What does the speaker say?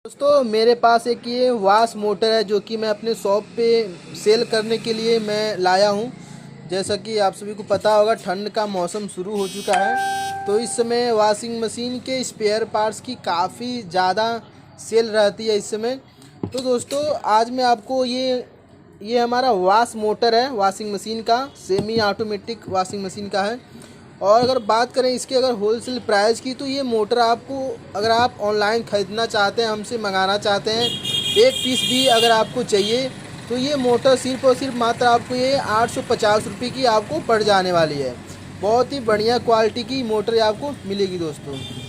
दोस्तों मेरे पास एक ये वाश मोटर है जो कि मैं अपने शॉप पे सेल करने के लिए मैं लाया हूँ। जैसा कि आप सभी को पता होगा, ठंड का मौसम शुरू हो चुका है, तो इस समय वॉशिंग मशीन के स्पेयर पार्ट्स की काफ़ी ज़्यादा सेल रहती है इस समय। तो दोस्तों आज मैं आपको ये हमारा वाश मोटर है, वॉशिंग मशीन का, सेमी ऑटोमेटिक वॉशिंग मशीन का है। और अगर बात करें इसके अगर होलसेल प्राइस की, तो ये मोटर आपको, अगर आप ऑनलाइन ख़रीदना चाहते हैं, हमसे मंगाना चाहते हैं, एक पीस भी अगर आपको चाहिए, तो ये मोटर सिर्फ़ और सिर्फ मात्र आपको ये 850 रुपये की आपको पड़ जाने वाली है। बहुत ही बढ़िया क्वालिटी की मोटर आपको मिलेगी दोस्तों।